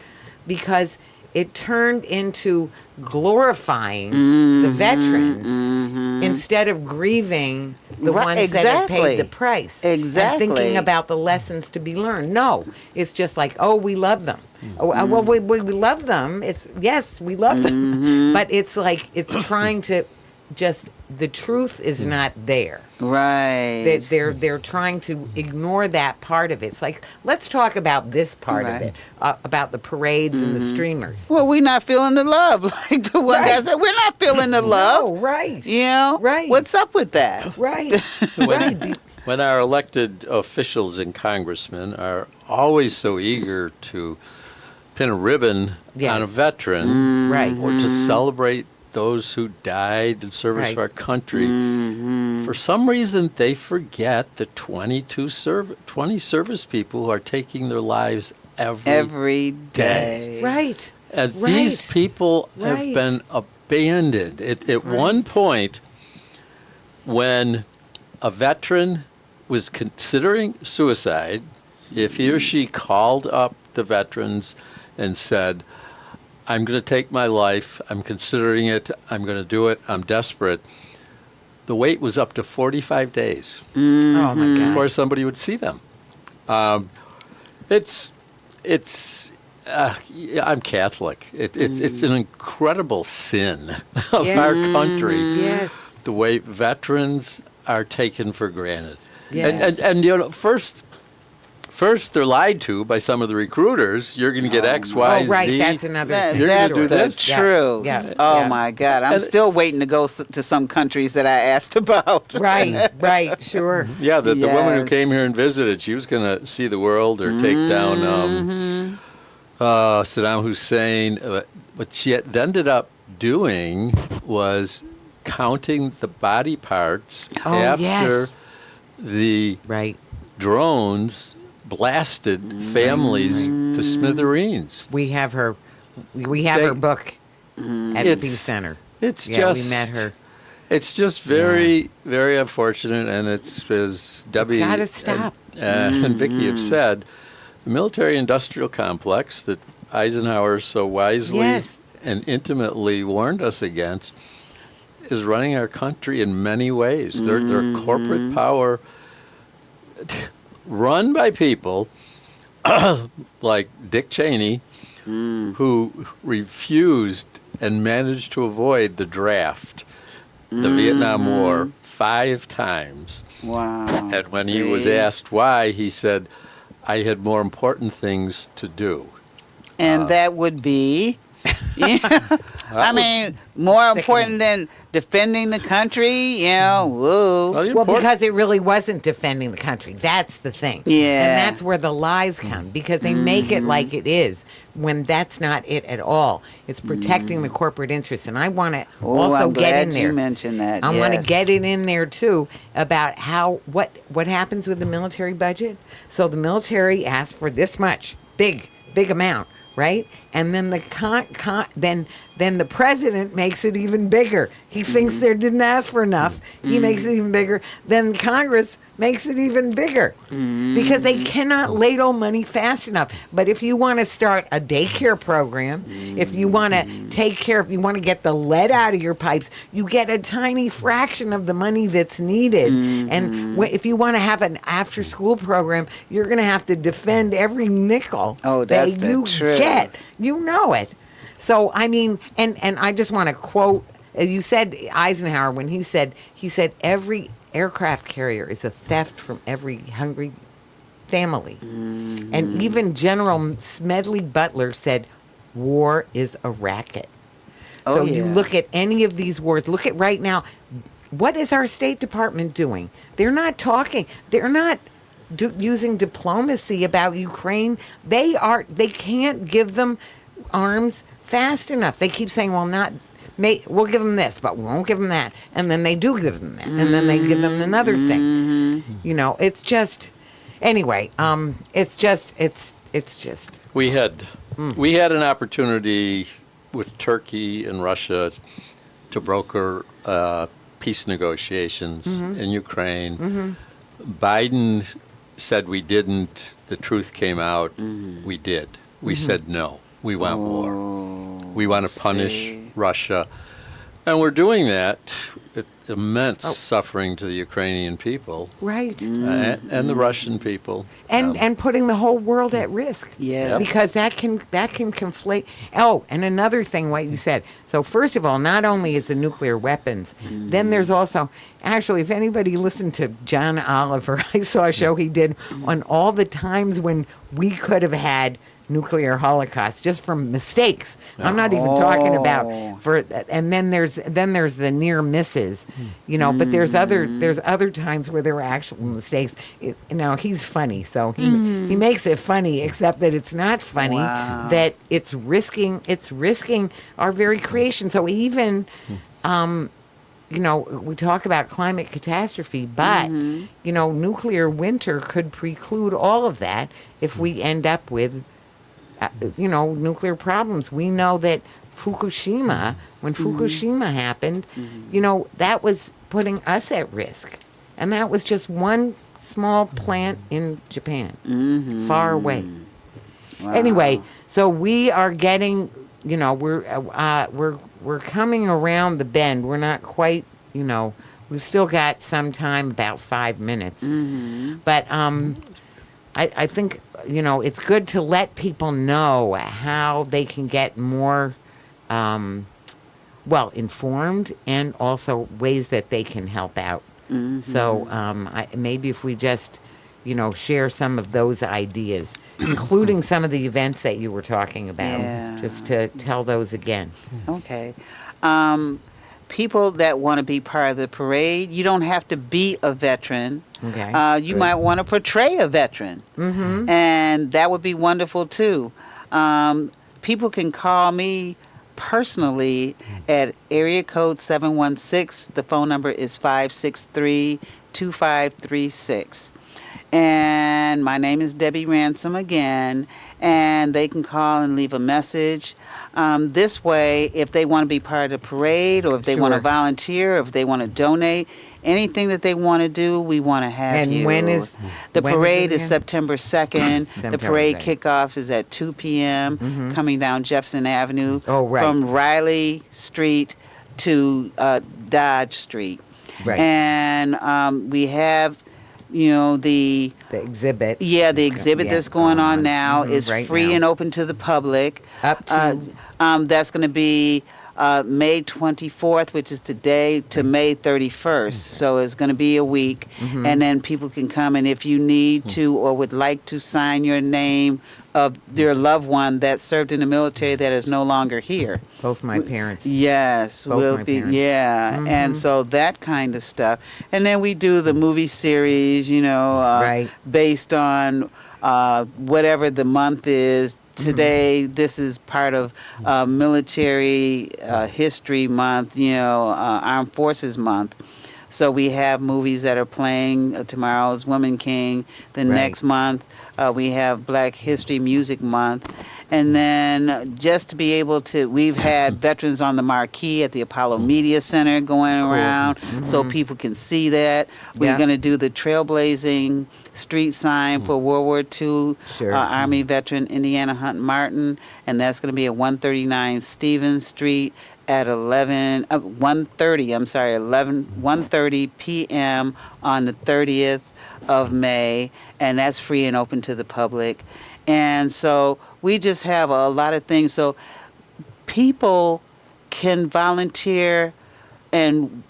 because it turned into glorifying the veterans instead of grieving the Right, ones that have paid the exactly. price. Exactly. And thinking about the lessons to be learned. No, it's just like, oh, we love them. Oh, well, we love them. Yes, we love them. But it's like, it's trying to just, the truth is not there. Right. They're trying to ignore that part of it. It's like, let's talk about this part of Right. it, about the parades and the streamers. Well, we're not feeling the love. Like the one guy Right. said, we're not feeling the love. No, right. Right. What's up with that? Right. right. When our elected officials and congressmen are always so eager to pin a ribbon on a Yes. veteran Right. or to celebrate those who died in service Right. of our country, for some reason they forget the 20 service people who are taking their lives Every day. Right. and Right. these people Right. have been abandoned. At one Right. point, when a veteran was considering suicide, if he or she called up the veterans and said, I'm going to take my life, I'm considering it, I'm going to do it, I'm desperate, the wait was up to 45 days Oh, my God. before somebody would see them. It's I'm Catholic. It's an incredible sin of Yes. our country. Yes. The way veterans are taken for granted. Yes. And first they're lied to by some of the recruiters. You're going to get X, Y, Oh, right. Z. That's another That- thing. You're gonna that's do the this? Yeah, truth. yeah, Oh yeah. my God. I'm And- still waiting to go to some countries that I asked about. Right. Sure. Yeah, the woman who Yes. came here and visited, she was going to see the world or take down Saddam Hussein. What she ended up doing was counting the body parts Oh, after yes. the Right. drones blasted families to smithereens. We have her. We have They- her book at the It's- Peace Center. It's Yeah, just we met her. It's just very, very unfortunate, and it's as Debbie gotta stop. and Vicki have said, the military-industrial complex that Eisenhower so wisely Yes. and intimately warned us against is running our country in many ways. Their corporate power. run by people like Dick Cheney, who refused and managed to avoid the draft, the Vietnam War, 5 times. Wow. And when he was asked why, he said, I had more important things to do. And that would be, I mean, more important than defending the country, you know, whoa. Well, because it really wasn't defending the country. That's the thing. Yeah. And that's where the lies come, because they make it like it is, when that's not it at all. It's protecting the corporate interests. And I want to also I'm get glad in there. You mentioned that. I want to yes. get it in there, too, about how what happens with the military budget. So the military asks for this much, big amount, right? And then then the president makes it even bigger. He thinks they didn't ask for enough. He makes it even bigger. Then Congress makes it even bigger because they cannot ladle money fast enough. But if you want to start a daycare program, if you want to if you want to get the lead out of your pipes, you get a tiny fraction of the money that's needed. And if you want to have an after-school program, you're going to have to defend every nickel that's that the you truth. get. You know it. So, I mean, and I just want to quote, you said Eisenhower when he said every aircraft carrier is a theft from every hungry family. And even General Smedley Butler said, war is a racket. So you look at any of these wars, look at right now, what is our State Department doing? They're not talking. They're not using diplomacy about Ukraine. They can't give them arms fast enough. They keep saying, well, we'll give them this, but we won't give them that. And then they do give them that. And then they give them another thing. You know, it's just, anyway, it's just. We had an opportunity with Turkey and Russia to broker peace negotiations in Ukraine. Biden said we didn't. The truth came out. We did. We said no. We want war. We want to punish Russia. And we're doing that with immense suffering to the Ukrainian people. Right. And the Russian people. And putting the whole world at risk. Yeah. Because that can conflate. Oh, and another thing, what you said. So first of all, not only is the nuclear weapons, then there's also, actually, if anybody listened to John Oliver, I saw a show he did on all the times when we could have had nuclear holocaust just from mistakes. I'm not even talking about and then there's the near misses, you know, but there's other times where there were actual mistakes. He's funny, so he makes it funny, except that it's not funny, that it's risking our very creation. So even we talk about climate catastrophe, but nuclear winter could preclude all of that if we end up with nuclear problems. We know that Fukushima, when Fukushima happened, that was putting us at risk. And that was just one small plant in Japan, far away. Wow. Anyway, so we are getting, we're coming around the bend. We're not quite, we've still got some time, about 5 minutes. But I think, it's good to let people know how they can get more, informed, and also ways that they can help out. So maybe if we just, share some of those ideas, including some of the events that you were talking about, just to tell those again. Okay. People that want to be part of the parade, you don't have to be a veteran. Okay. You might want to portray a veteran. And that would be wonderful, too. People can call me personally at area code 716. The phone number is 563-2536. And my name is Debbie Ransome again. And they can call and leave a message. This way, if they want to be part of the parade, or if they want to volunteer, or if they want to donate, anything that they want to do, we want to have and you. The parade is September 2nd. The parade kickoff is at 2 p.m. Coming down Jefferson Avenue from Riley Street to Dodge Street. Right. And we have the exhibit. the exhibit Yeah, that's going on now Mhm, is right free now. and open to the public. Up to That's going to be May 24th, which is today, to May 31st. So it's going to be a week. Mm-hmm. And then people can come, and if you need to or would like to sign your name of your loved one that served in the military that is no longer here. both my parents. Yes, Both will my be. parents. Yeah, and so that kind of stuff. And then we do the movie series, Right. based on whatever the month is. Today, this is part of Military History Month, Armed Forces Month. So we have movies that are playing. Tomorrow's Woman King. The Right. next month, we have Black History Music Month. And then just to be able to, we've had Veterans on the Marquee at the Apollo Media Center going around so people can see that. We're Yeah. going to do the trailblazing street sign for World War II Sure. Army veteran Indiana Hunt Martin, and that's going to be at 139 Stevens Street at 1:30 p.m. on the 30th of May, and that's free and open to the public. And so we just have a lot of things. So people can volunteer and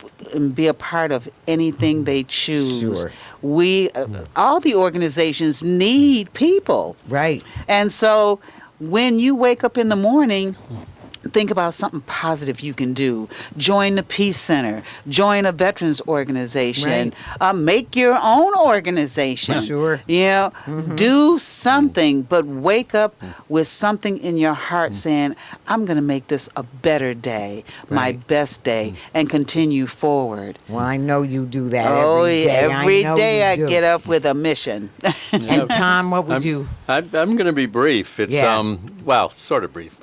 be a part of anything they choose. Sure. We, all the organizations need people. Right. And so when you wake up in the morning, think about something positive you can do. Join the Peace Center. Join a veterans organization. Make your own organization. Sure. Do something, but wake up with something in your heart saying, I'm going to make this a better day, my Right. best day, and continue forward. Well, I know you do that Oh, every day. every know day you I do. get up with a mission. And Tom, what would I'm, you? I'm going to be brief. It's Yeah. well, sort of brief.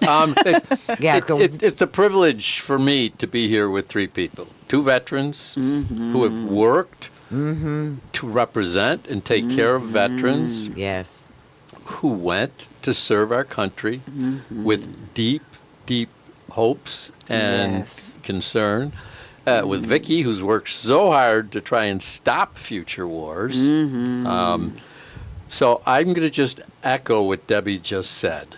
Yeah, go- It's a privilege for me to be here with three people, two veterans who have worked to represent and take care of veterans Yes. who went to serve our country with deep, deep hopes and Yes. concern. With Vicki, who's worked so hard to try and stop future wars. So I'm going to just echo what Debbie just said.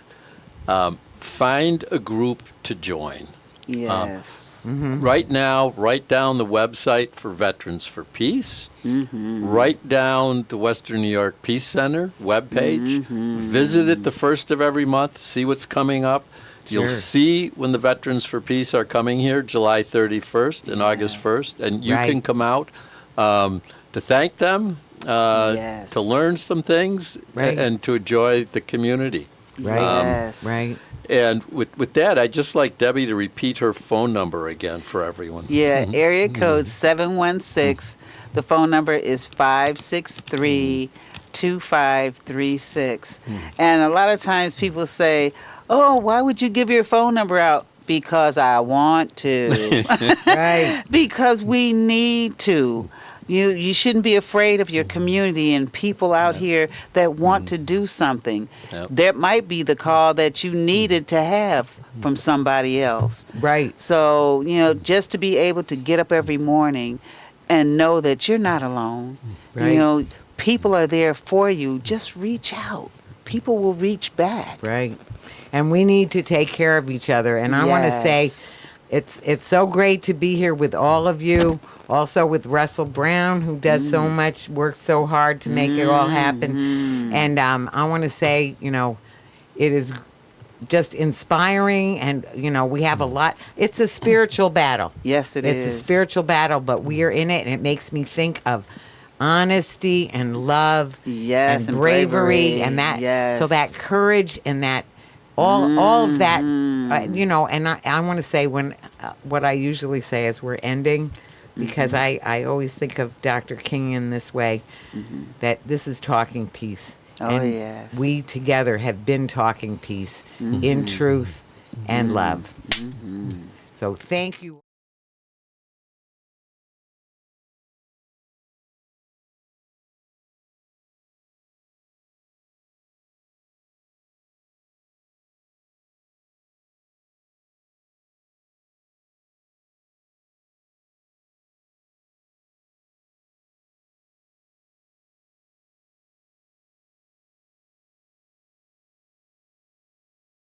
Find a group to join. Yes. Right now, write down the website for Veterans for Peace. Write down the Western New York Peace Center webpage. Visit it the first of every month. See what's coming up. You'll Sure. see when the Veterans for Peace are coming here, July 31st and August 1st. And you Right. can come out to thank them, Yes. to learn some things, Right. and to enjoy the community. Right. Yes. Right. And with that, I'd just like Debbie to repeat her phone number again for everyone. Yeah, area code 716. The phone number is 563-2536. And a lot of times people say, oh, why would you give your phone number out? Because I want to. Right. Because we need to. You shouldn't be afraid of your community and people out here that want to do something. Yep. That might be the call that you needed to have from somebody else. Right. So, just to be able to get up every morning and know that you're not alone. Right. People are there for you. Just reach out. People will reach back. Right. And we need to take care of each other. And I want to say, Yes. it's so great to be here with all of you. Also with Russell Brown, who does so much, works so hard to make it all happen. And I want to say, it is just inspiring, and we have a lot. It's a spiritual battle. Yes, it is. It's a spiritual battle, but we are in it, and it makes me think of honesty and love, Yes, and and bravery, bravery. and that. Yes. So that courage and that all of that, And I want to say what I usually say as we're ending, because I always think of Dr. King in this way, that this is talking peace. Oh, and yes. we together have been talking peace in truth and love. So thank you.